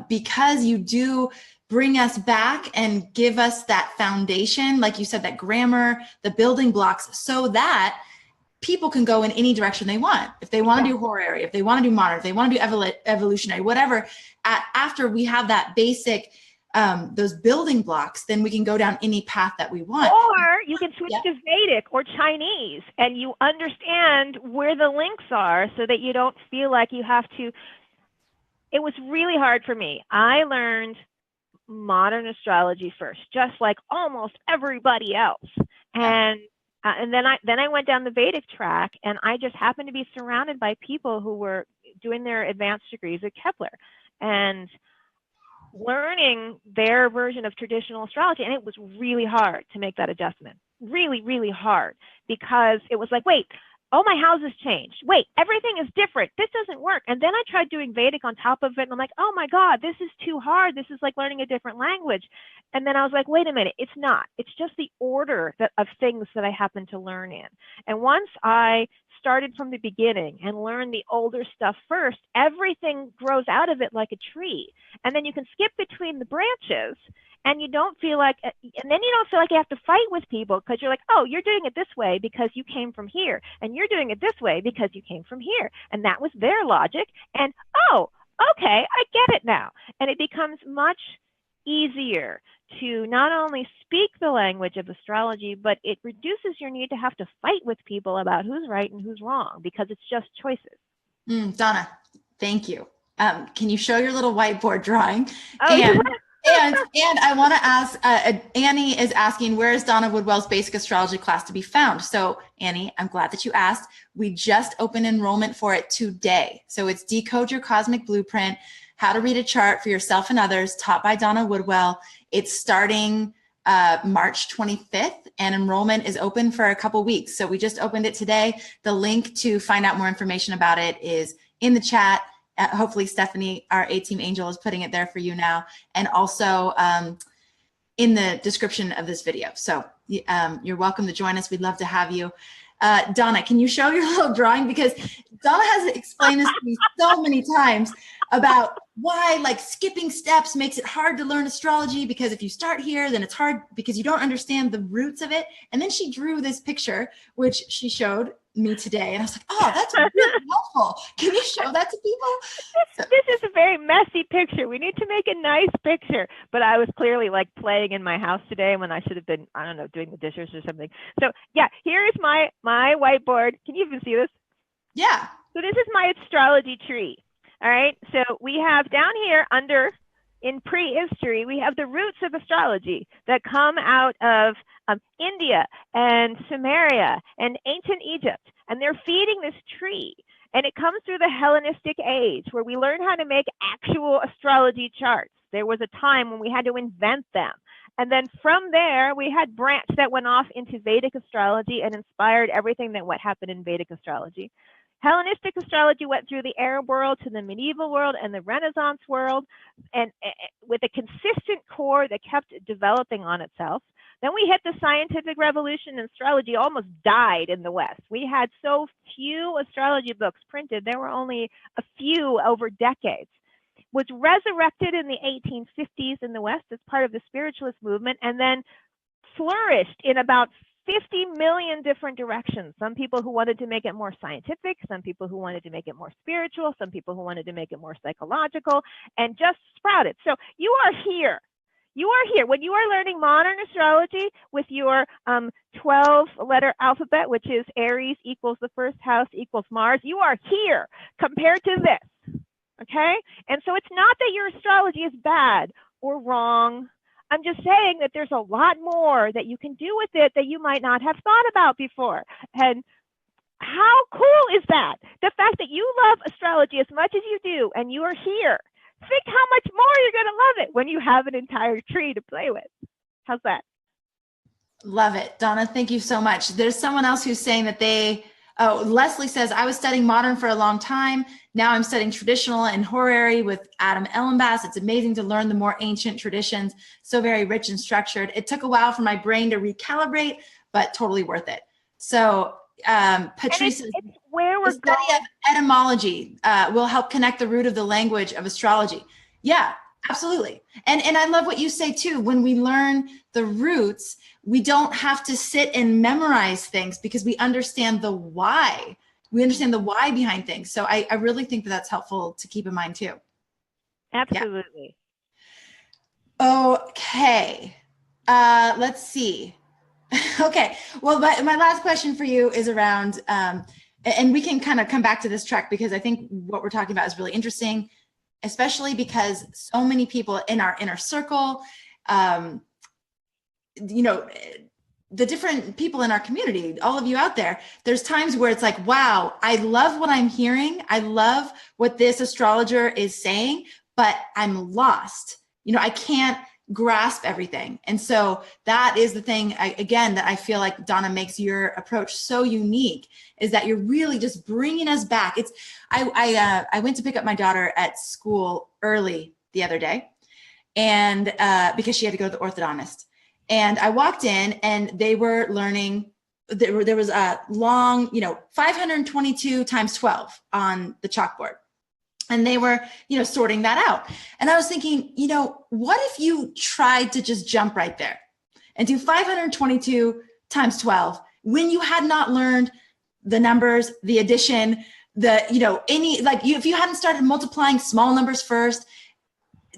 because you do bring us back and give us that foundation, like you said, that grammar, the building blocks, so that people can go in any direction they want. If they want to do horary, if they want to do modern, if they want to do evolutionary, whatever, after we have that basic, those building blocks, then we can go down any path that we want. Or you can switch to Vedic or Chinese, and you understand where the links are so that you don't feel like you have to. It was really hard for me. I learned modern astrology first, just like almost everybody else. And then I went down the Vedic track, and I just happened to be surrounded by people who were doing their advanced degrees at Kepler and learning their version of traditional astrology. And it was really hard to make that adjustment. Really, really hard, because it was like, wait, oh, my house has changed. Wait, everything is different. This doesn't work. And then I tried doing Vedic on top of it, and I'm like, oh my God, this is too hard. This is like learning a different language. And then I was like, wait a minute, it's not. It's just the order of things that I happen to learn in. And once I started from the beginning and learned the older stuff first, everything grows out of it like a tree. And then you can skip between the branches, and you don't feel like, and then you don't feel like you have to fight with people, because you're like, oh, you're doing it this way because you came from here, and you're doing it this way because you came from here. And that was their logic. And, oh, okay, I get it now. And it becomes much easier to not only speak the language of astrology, but it reduces your need to have to fight with people about who's right and who's wrong, because it's just choices. Donna, thank you. Can you show your little whiteboard drawing? Oh, And I want to ask, Annie is asking, where is Donna Woodwell's basic astrology class to be found? So Annie, I'm glad that you asked. We just opened enrollment for it today. So it's Decode Your Cosmic Blueprint, How to Read a Chart for Yourself and Others, taught by Donna Woodwell. It's starting March 25th, and enrollment is open for a couple weeks. So we just opened it today. The link to find out more information about it is in the chat. Hopefully Stephanie, our A-Team Angel, is putting it there for you now, and also in the description of this video. So you're welcome to join us. We'd love to have you. Donna, can you show your little drawing? Because Donna has explained this to me so many times about why like skipping steps makes it hard to learn astrology, because if you start here, then it's hard because you don't understand the roots of it. And then she drew this picture, which she showed me today. And I was like, oh, that's really helpful. Can you show that to people? This is a very messy picture. We need to make a nice picture. But I was clearly like playing in my house today when I should have been, I don't know, doing the dishes or something. So yeah, here is my whiteboard. Can you even see this? Yeah. So this is my astrology tree. All right. So we have down here under in prehistory, we have the roots of astrology that come out of India and Sumeria and ancient Egypt. And they're feeding this tree. And it comes through the Hellenistic age where we learn how to make actual astrology charts. There was a time when we had to invent them. And then from there, we had branch that went off into Vedic astrology and inspired everything that what happened in Vedic astrology. Hellenistic astrology went through the Arab world to the medieval world and the Renaissance world, and with a consistent core that kept developing on itself. Then we hit the scientific revolution, and astrology almost died in the West. We had so few astrology books printed. There were only a few over decades. Was resurrected in the 1850s in the West as part of the spiritualist movement, and then flourished in about 50 million different directions. Some people who wanted to make it more scientific, some people who wanted to make it more spiritual, some people who wanted to make it more psychological, and just sprouted. So you are here. You are here. When you are learning modern astrology with your 12-letter alphabet, which is Aries equals the first house equals Mars, you are here compared to this, okay? And so it's not that your astrology is bad or wrong. I'm just saying that there's a lot more that you can do with it that you might not have thought about before. And how cool is that? The fact that you love astrology as much as you do, and you are here. Think how much more you're going to love it when you have an entire tree to play with. How's that? Love it. Donna, thank you so much. There's someone else who's saying that Leslie says, I was studying modern for a long time. Now I'm studying traditional and horary with Adam Ellenbass. It's amazing to learn the more ancient traditions. So very rich and structured. It took a while for my brain to recalibrate, but totally worth it. So Patrice, it's where we're the study going. of etymology will help connect the root of the language of astrology. Yeah, absolutely. And I love what you say too. When we learn the roots, we don't have to sit and memorize things because we understand the why. We understand the why behind things. So I really think that that's helpful to keep in mind too. Absolutely. Yeah. Okay. Let's see. Okay. Well, my last question for you is around, and we can kind of come back to this track because I think what we're talking about is really interesting, especially because so many people in our inner circle, you know, the different people in our community, all of you out there, there's times where it's like, wow, I love what I'm hearing. I love what this astrologer is saying, but I'm lost. You know, I can't grasp everything. And so that is the thing, again, that I feel like Donna makes your approach so unique, is that you're really just bringing us back. I went to pick up my daughter at school early the other day, and because she had to go to the orthodontist. And I walked in and they were learning, there was a long, 522 times 12 on the chalkboard. And they were, sorting that out. And I was thinking, what if you tried to just jump right there and do 522 times 12 when you had not learned the numbers, the addition, if you hadn't started multiplying small numbers first,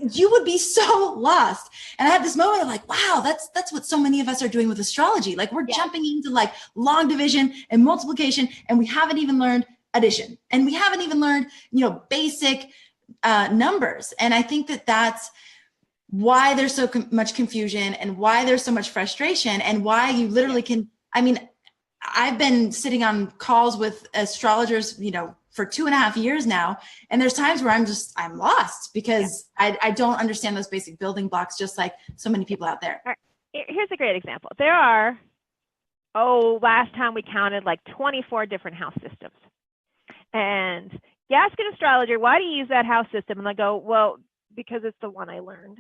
you would be so lost. And I had this moment of like, wow, that's what so many of us are doing with astrology. Like we're jumping into like long division and multiplication, and we haven't even learned addition, and we haven't even learned, basic numbers. And I think that that's why there's so much confusion, and why there's so much frustration, and why you literally can, I've been sitting on calls with astrologers, for 2.5 years now. And there's times where I'm lost because I don't understand those basic building blocks, just like so many people out there. Right. Here's a great example. There are, last time we counted like 24 different house systems. And you ask an astrologer, why do you use that house system? And they go, well, because it's the one I learned.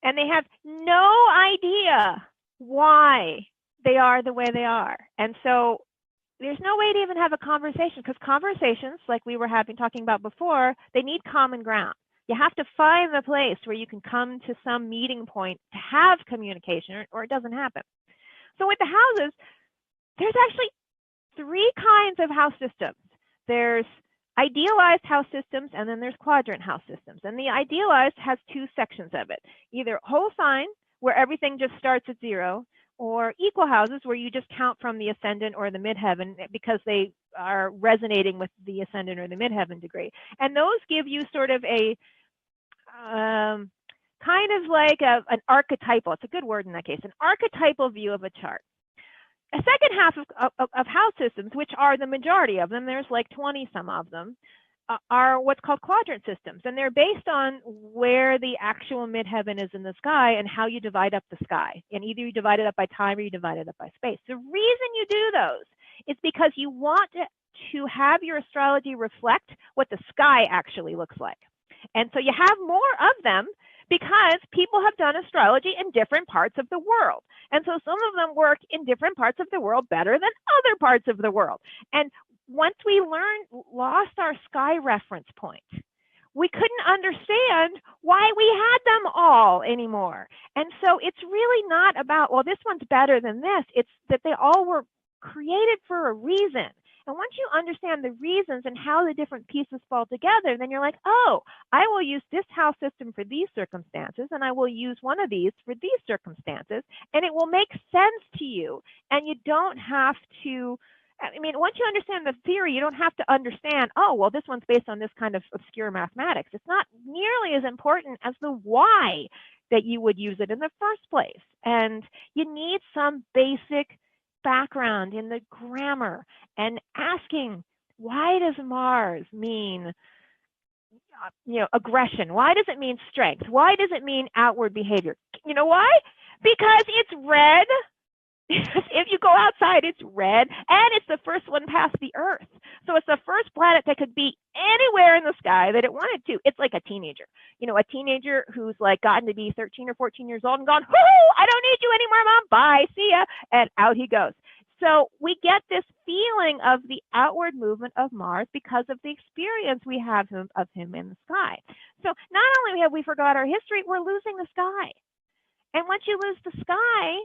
And they have no idea why they are the way they are. And so there's no way to even have a conversation, because conversations, like we were talking about before, they need common ground. You have to find the place where you can come to some meeting point to have communication, or it doesn't happen. So with the houses, there's actually 3 kinds of house systems. There's idealized house systems, and then there's quadrant house systems. And the idealized has 2 sections of it, either whole sign, where everything just starts at 0, or equal houses, where you just count from the ascendant or the midheaven because they are resonating with the ascendant or the midheaven degree. And those give you sort of a kind of like an archetypal, it's a good word in that case, an archetypal view of a chart. A second half of house systems, which are the majority of them, there's like 20 some of them, are what's called quadrant systems. And they're based on where the actual midheaven is in the sky and how you divide up the sky. And either you divide it up by time or you divide it up by space. The reason you do those is because you want to have your astrology reflect what the sky actually looks like. And so you have more of them because people have done astrology in different parts of the world. And so some of them work in different parts of the world better than other parts of the world. And once we lost our sky reference point, we couldn't understand why we had them all anymore. And so it's really not about, well, this one's better than this. It's that they all were created for a reason. And once you understand the reasons and how the different pieces fall together, then you're like, oh, I will use this house system for these circumstances, and I will use one of these for these circumstances, and it will make sense to you. And you don't have to, once you understand the theory, you don't have to understand, oh, well, this one's based on this kind of obscure mathematics. It's not nearly as important as the why that you would use it in the first place. And you need some basic background in the grammar and asking, why does Mars mean aggression? Why does it mean strength? Why does it mean outward behavior? You know why? Because it's red. If you go outside, it's red, and it's the first one past the Earth. So it's the first planet that could be anywhere in the sky that it wanted to. It's like a teenager. A teenager who's like gotten to be 13 or 14 years old and gone, whoo, I don't need you anymore, Mom. Bye, see ya. And out he goes. So we get this feeling of the outward movement of Mars because of the experience we have of him in the sky. So not only have we forgot our history, we're losing the sky. And once you lose the sky,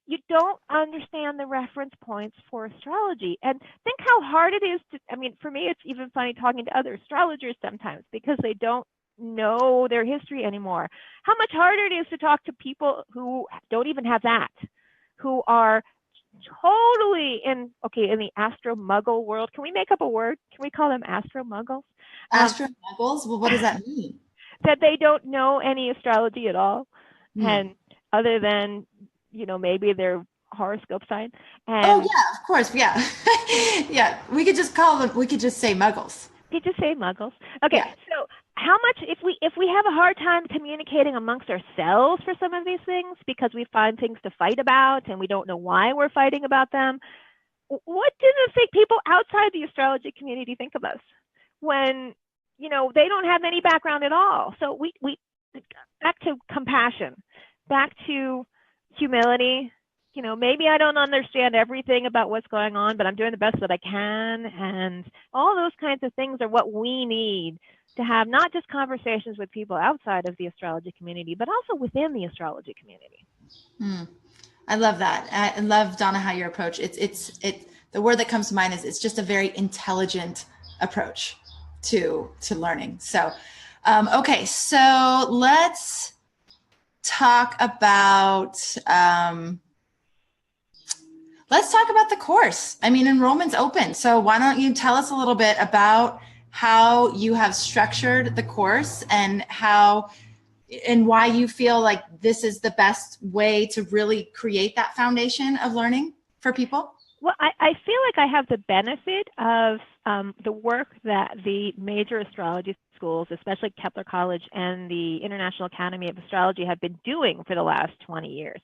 you don't understand the reference points for astrology. And think how hard it is to, for me, it's even funny talking to other astrologers sometimes because they don't know their history anymore. How much harder it is to talk to people who don't even have that, who are totally in the astro-muggle world. Can we make up a word? Can we call them astro-muggles? Astro-muggles? Well, what does that mean? That they don't know any astrology at all. And other than, maybe their horoscope sign. And oh, yeah, of course. Yeah. Yeah. We could just say muggles. You just say muggles. Okay. Yeah. So how much, if we have a hard time communicating amongst ourselves for some of these things because we find things to fight about and we don't know why we're fighting about them, what do the people outside the astrology community think of us when, they don't have any background at all? So we back to compassion, back to humility. Maybe I don't understand everything about what's going on, but I'm doing the best that I can. And all those kinds of things are what we need to have, not just conversations with people outside of the astrology community, but also within the astrology community. I love that. I love, Donna, how your approach. It's the word that comes to mind is it's just a very intelligent approach to learning. So Okay, so let's talk about the course. I mean, enrollment's open. So why don't you tell us a little bit about how you have structured the course and why you feel like this is the best way to really create that foundation of learning for people? Well, I feel like I have the benefit of the work that the major astrology schools, especially Kepler College and the International Academy of Astrology, have been doing for the last 20 years.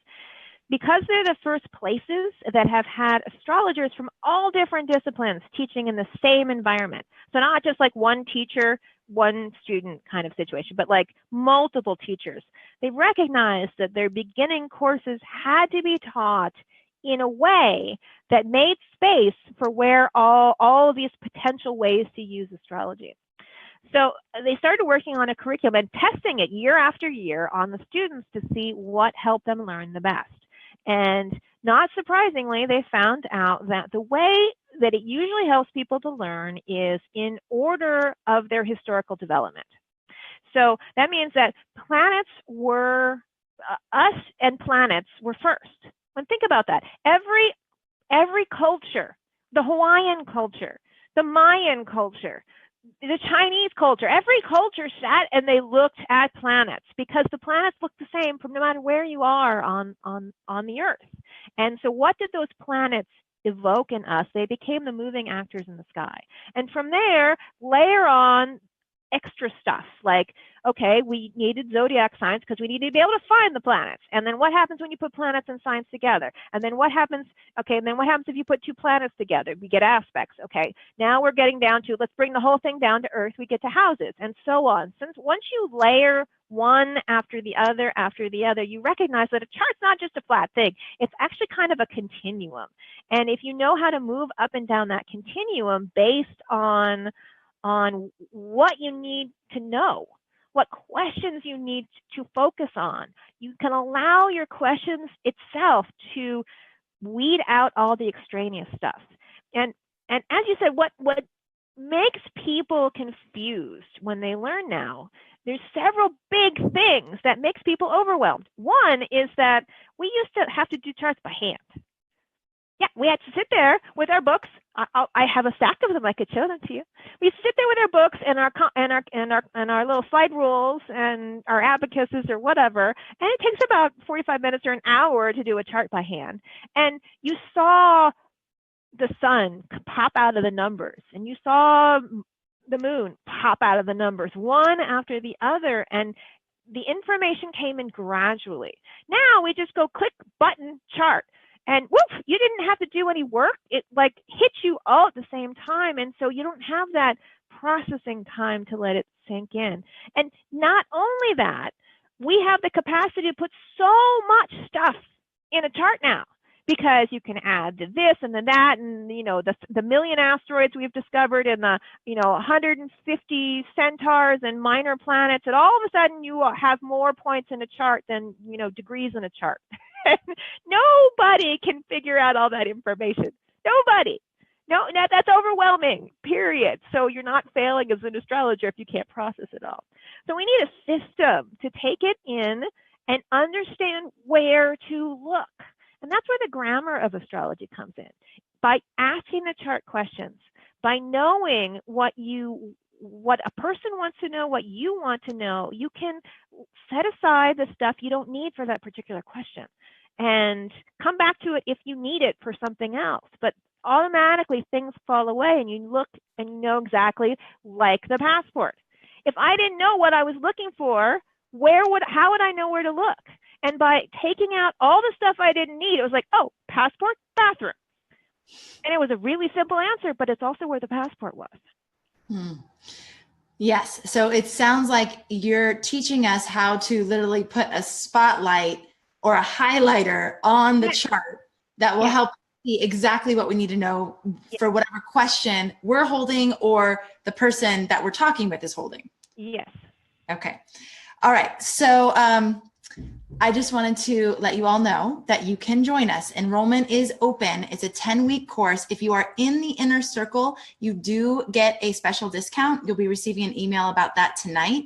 Because they're the first places that have had astrologers from all different disciplines teaching in the same environment. So not just like one teacher, one student kind of situation, but like multiple teachers. They recognized that their beginning courses had to be taught in a way that made space for where all of these potential ways to use astrology. So they started working on a curriculum and testing it year after year on the students to see what helped them learn the best. And not surprisingly, they found out that the way that it usually helps people to learn is in order of their historical development. So that means that planets were, us and planets were first. And think about that. Every culture, the Hawaiian culture, the Mayan culture, the Chinese culture, every culture sat and they looked at planets because the planets look the same from no matter where you are on the Earth. And so what did those planets evoke in us? They became the moving actors in the sky. And from there, layer on extra stuff like, okay, we needed zodiac signs because we needed to be able to find the planets. And then what happens when you put planets and signs together? And then what happens, okay, and then what happens if you put two planets together? We get aspects, okay. Now we're getting down to, let's bring the whole thing down to Earth, we get to houses, and so on. Since once you layer one after the other, you recognize that a chart's not just a flat thing. It's actually kind of a continuum. And if you know how to move up and down that continuum based on what you need to know, what questions you need to focus on, you can allow your questions itself to weed out all the extraneous stuff. And as you said, what makes people confused when they learn now, there's several big things that makes people overwhelmed. One is that we used to have to do charts by hand. Yeah, we had to sit there with our books. I have a stack of them. I could show them to you. We sit there with our books and our little slide rules and our abacuses or whatever, and it takes about 45 minutes or an hour to do a chart by hand. And you saw the sun pop out of the numbers, and you saw the moon pop out of the numbers, one after the other, and the information came in gradually. Now we just go click button chart. And whoop, you didn't have to do any work. It like hits you all at the same time. And so you don't have that processing time to let it sink in. And not only that, we have the capacity to put so much stuff in a chart now, because you can add this and then that, and the million asteroids we've discovered, and the 150 centaurs and minor planets, and all of a sudden you have more points in a chart than degrees in a chart. Nobody can figure out all that information. Nobody. No, that's overwhelming, period. So you're not failing as an astrologer if you can't process it all. So we need a system to take it in and understand where to look. And that's where the grammar of astrology comes in. By asking the chart questions, by knowing what a person wants to know, what you want to know, you can set aside the stuff you don't need for that particular question and come back to it if you need it for something else. But automatically things fall away, and you look and you know exactly, like the passport. If I didn't know what I was looking for, how would I know where to look? And by taking out all the stuff I didn't need, it was like, oh, passport, bathroom. And it was a really simple answer, but it's also where the passport was. Yes. So it sounds like you're teaching us how to literally put a spotlight or a highlighter on the chart that will help see exactly what we need to know for whatever question we're holding or the person that we're talking with is holding. Yes. Okay. All right. So I just wanted to let you all know that you can join us. Enrollment is open. It's a 10-week course. If you are in the inner circle, you do get a special discount. You'll be receiving an email about that tonight.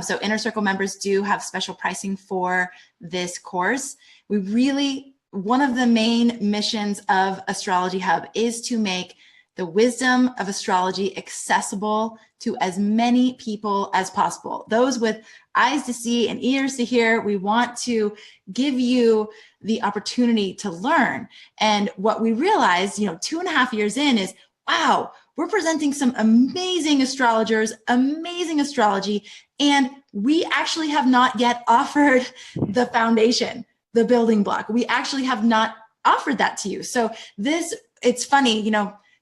So Inner Circle members do have special pricing for this course. One of the main missions of Astrology Hub is to make the wisdom of astrology accessible to as many people as possible. Those with eyes to see and ears to hear, we want to give you the opportunity to learn. And what we realized, 2.5 years in is, wow, we're presenting some amazing astrologers, amazing astrology, and we actually have not yet offered the foundation, the building block. We actually have not offered that to you. So it's funny,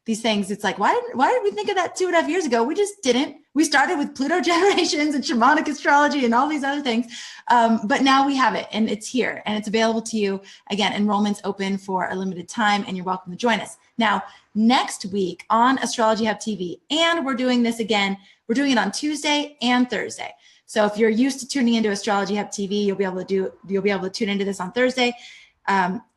these things, it's like, why did we think of that 2.5 years ago? We just didn't. We started with Pluto generations and shamanic astrology and all these other things. But now we have it and it's here and it's available to you. Again, enrollment's open for a limited time and you're welcome to join us. Now, next week on Astrology Hub TV, and we're doing this again, we're doing it on Tuesday and Thursday. So if you're used to tuning into Astrology Hub TV, you'll be able to tune into this on Thursday.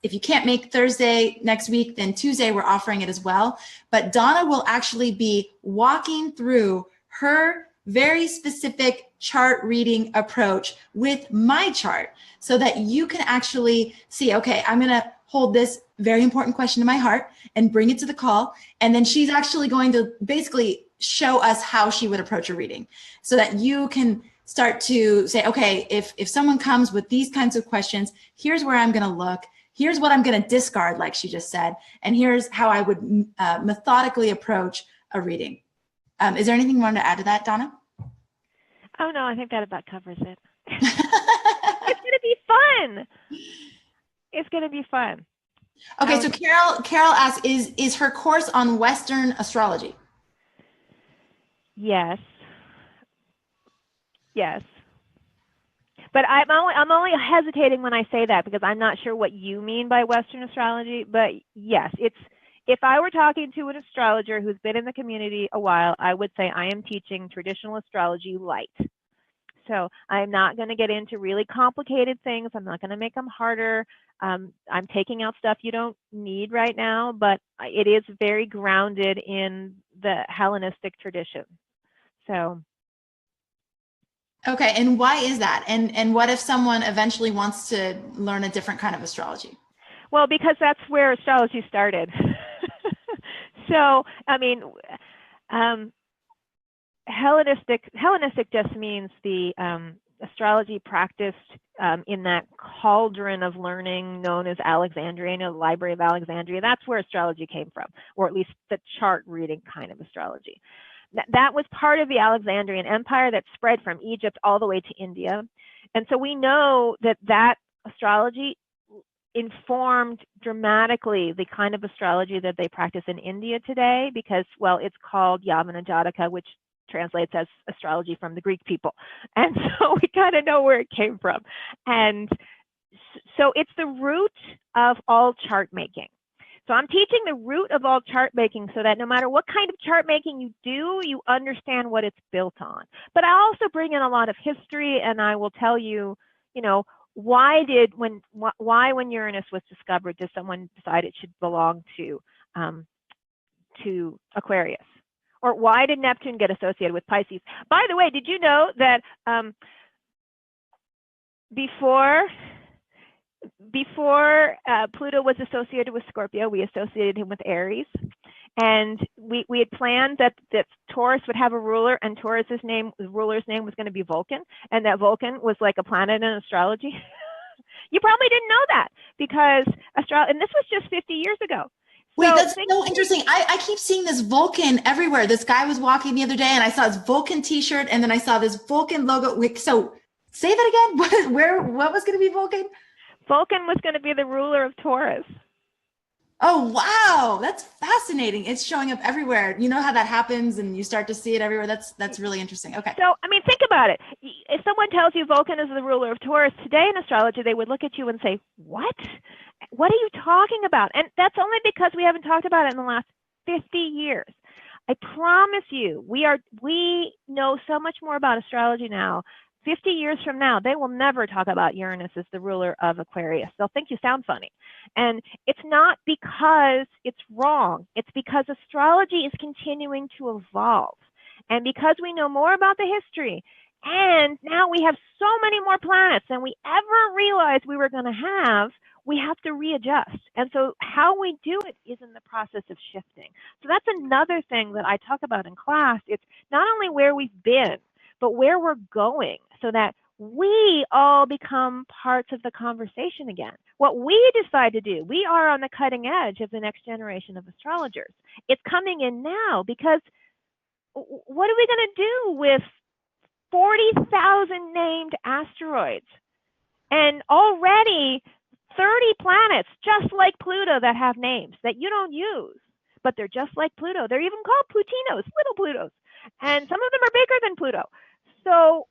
If you can't make Thursday next week, then Tuesday we're offering it as well. But Donna will actually be walking through her very specific chart reading approach with my chart so that you can actually see, okay, I'm going to hold this very important question to my heart and bring it to the call. And then she's actually going to basically show us how she would approach a reading so that you can start to say, okay, if someone comes with these kinds of questions, here's where I'm going to look. Here's what I'm going to discard, like she just said. And here's how I would methodically approach a reading. Is there anything you wanted to add to that, Donna? Oh, no, I think that about covers it. It's going to be fun. It's going to be fun. Okay, so Carol asks, is her course on Western astrology? Yes. Yes. But I'm only hesitating when I say that because I'm not sure what you mean by Western astrology. But yes, if I were talking to an astrologer who's been in the community a while, I would say I am teaching traditional astrology light. So I'm not going to get into really complicated things. I'm not going to make them harder. I'm taking out stuff you don't need right now, but it is very grounded in the Hellenistic tradition. So. Okay, and why is that? And what if someone eventually wants to learn a different kind of astrology? Well, because that's where astrology started. So, I mean, Hellenistic just means the astrology practiced in that cauldron of learning known as Alexandria, the Library of Alexandria. That's where astrology came from, or at least the chart reading kind of astrology. That was part of the Alexandrian Empire that spread from Egypt all the way to India. And so we know that astrology informed dramatically the kind of astrology that they practice in India today because, well, it's called Yamana Jataka, which translates as astrology from the Greek people. And so we kind of know where it came from. And so it's the root of all chart making. So I'm teaching the root of all chart making so that no matter what kind of chart making you do, you understand what it's built on. But I also bring in a lot of history, and I will tell you, why when Uranus was discovered, did someone decide it should belong to Aquarius? Or why did Neptune get associated with Pisces? By the way, did you know that before Pluto was associated with Scorpio, we associated him with Aries, and we had planned that Taurus would have a ruler, and the ruler's name was going to be Vulcan, and that Vulcan was like a planet in astrology. You probably didn't know that because and this was just 50 years ago. Wait, that's so interesting. I keep seeing this Vulcan everywhere. This guy was walking the other day and I saw his Vulcan t-shirt and then I saw this Vulcan logo. So say that again. What was going to be Vulcan? Vulcan was going to be the ruler of Taurus. Oh, wow. That's fascinating. It's showing up everywhere. You know how that happens and you start to see it everywhere. That's really interesting. Okay. So, I mean, think about it. If someone tells you Vulcan is the ruler of Taurus today in astrology, they would look at you and say, what? What are you talking about? And that's only because we haven't talked about it in the last 50 years. I promise you, we know so much more about astrology now. 50 years from now, they will never talk about Uranus as the ruler of Aquarius. They'll think you sound funny. And it's not because it's wrong. It's because astrology is continuing to evolve. And because we know more about the history, And now we have so many more planets than we ever realized we were going to have. We have to readjust. And so how we do it is in the process of shifting. So that's another thing that I talk about in class. It's not only where we've been, but where we're going, so that we all become parts of the conversation again. What we decide to do, we are on the cutting edge of the next generation of astrologers. It's coming in now, because what are we going to do with 40,000 named asteroids and already 30 planets just like Pluto that have names that you don't use, but they're just like Pluto. They're even called Plutinos, little Plutos, and some of them are bigger than Pluto. So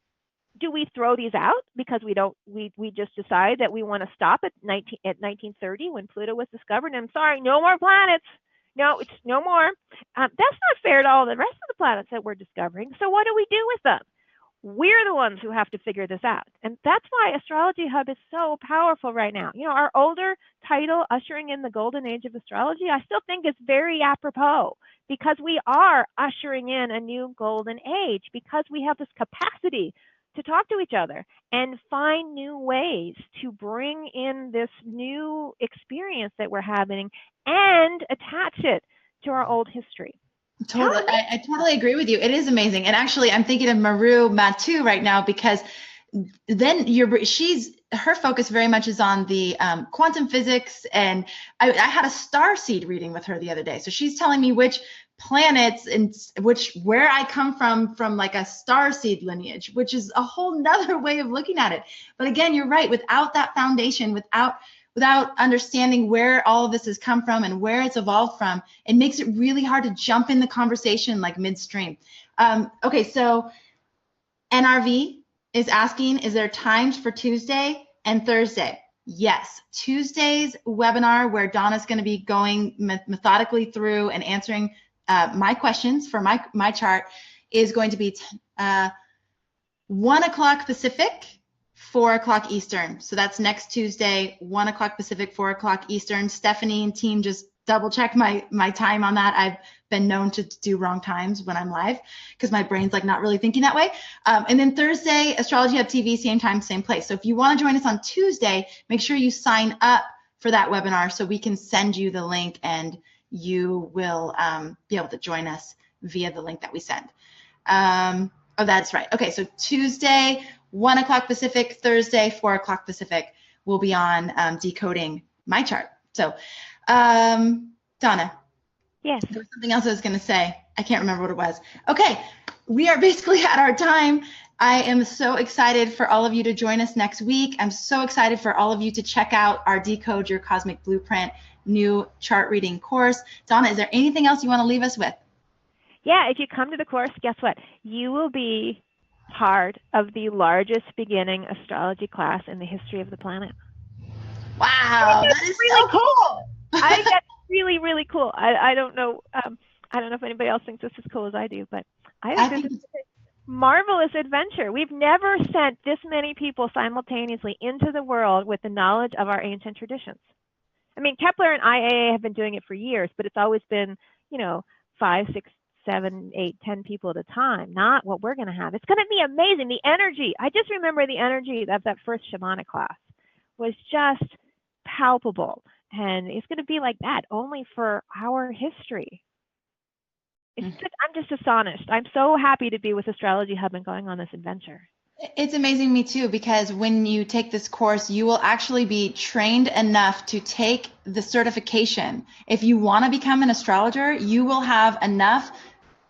do we throw these out because we just decide that we want to stop at 1930 when Pluto was discovered? And I'm sorry, no more planets. No, it's no more. That's not fair to all the rest of the planets that we're discovering. So what do we do with them? We're the ones who have to figure this out. And that's why Astrology Hub is so powerful right now. You know, our older title, Ushering in the Golden Age of Astrology, I still think is very apropos, because we are ushering in a new golden age, because we have this capacity to talk to each other and find new ways to bring in this new experience that we're having and attach it to our old history. Totally. I totally agree with you. It is amazing. And actually, I'm thinking of Maru Matu right now, because then her focus very much is on the quantum physics. And I had a star seed reading with her the other day. So she's telling me which planets and where I come from like a star seed lineage, which is a whole nother way of looking at it. But again, you're right. Without that foundation, without understanding where all of this has come from and where it's evolved from, it makes it really hard to jump in the conversation like midstream. Okay, so NRV is asking, is there times for Tuesday and Thursday? Yes, Tuesday's webinar, where Donna's going to be going methodically through and answering my questions for my chart, is going to be 1 o'clock Pacific, 4 o'clock Eastern. So that's next Tuesday, 1 o'clock Pacific, 4 o'clock Eastern. Stephanie and team, just double check my time on that. I've been known to do wrong times when I'm live because my brain's like not really thinking that way. And then Thursday, Astrology Hub TV, same time, same place. So if you want to join us on Tuesday, make sure you sign up for that webinar so we can send you the link, and you will be able to join us via the link that we send. Oh, that's right. Okay, so Tuesday, 1 o'clock Pacific, Thursday, 4 o'clock Pacific, will be on decoding my chart. So, Donna. Yes. There was something else I was going to say. I can't remember what it was. Okay, we are basically at our time. I am so excited for all of you to join us next week. I'm so excited for all of you to check out our Decode Your Cosmic Blueprint new chart reading course. Donna, is there anything else you want to leave us with? Yeah, if you come to the course, guess what? You will be part of the largest beginning astrology class in the history of the planet. Wow, that is really so cool. I think that's really, really cool. I don't know. I don't know if anybody else thinks this is cool as I do, but I think this is a marvelous adventure. We've never sent this many people simultaneously into the world with the knowledge of our ancient traditions. I mean, Kepler and IAA have been doing it for years, but it's always been, 5, 6, 7, 8, 10 people at a time, not what we're going to have. It's going to be amazing. The energy, I just remember the energy of that first shamanic class was just palpable. And it's going to be like that only for our history. I'm just astonished. I'm so happy to be with Astrology Hub and going on this adventure. It's amazing me too, because when you take this course, you will actually be trained enough to take the certification. If you want to become an astrologer, you will have enough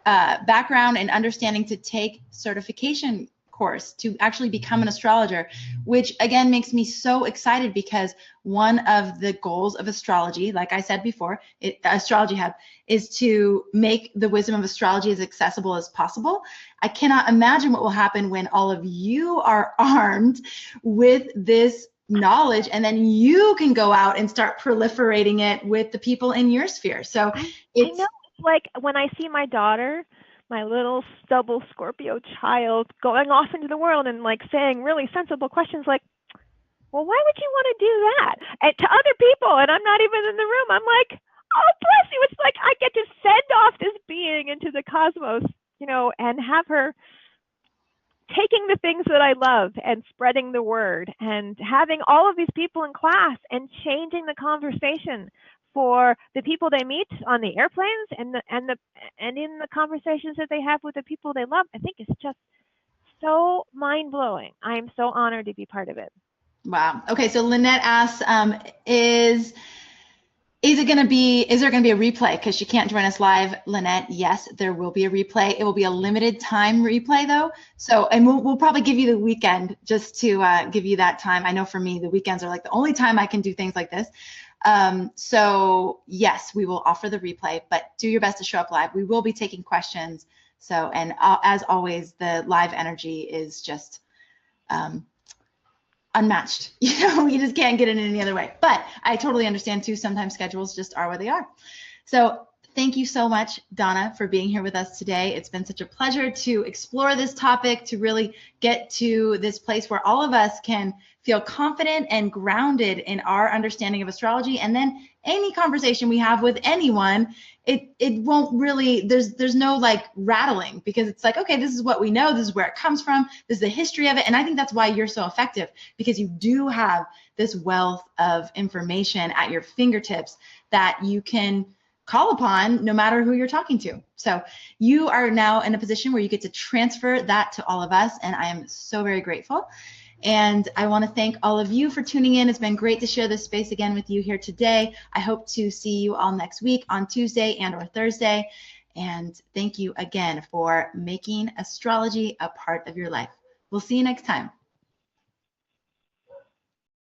background and understanding to take certification course to actually become an astrologer, which again makes me so excited, because one of the goals of astrology, like I said before, Astrology Hub, is to make the wisdom of astrology as accessible as possible. I cannot imagine what will happen when all of you are armed with this knowledge, and then you can go out and start proliferating it with the people in your sphere. So I know, it's like when I see my daughter, my little stubble Scorpio child, going off into the world and like saying really sensible questions like, well, why would you want to do that? And to other people, and I'm not even in the room, I'm like, oh, bless you. It's like I get to send off this being into the cosmos, and have her taking the things that I love and spreading the word and having all of these people in class and changing the conversation for the people they meet on the airplanes and in the conversations that they have with the people they love. I think it's just so mind-blowing. I am so honored to be part of it. Wow. Okay, so Lynette asks, is there going to be a replay? Because she can't join us live, Lynette. Yes, there will be a replay. It will be a limited time replay though. So, and we'll probably give you the weekend just to give you that time. I know for me, the weekends are like the only time I can do things like this. So yes, we will offer the replay, but do your best to show up live. We will be taking questions. So, and as always, the live energy is just, unmatched. You know, you just can't get it in any other way. But I totally understand too, sometimes schedules just are where they are. So thank you so much, Donna, for being here with us today. It's been such a pleasure to explore this topic, to really get to this place where all of us can feel confident and grounded in our understanding of astrology. And then any conversation we have with anyone, it won't really, there's no like rattling, because it's like, okay, this is what we know, this is where it comes from, this is the history of it. And I think that's why you're so effective, because you do have this wealth of information at your fingertips that you can call upon no matter who you're talking to. So you are now in a position where you get to transfer that to all of us, and I am so very grateful. And I want to thank all of you for tuning in. It's been great to share this space again with you here today. I hope to see you all next week on Tuesday and or Thursday. And thank you again for making astrology a part of your life. We'll see you next time.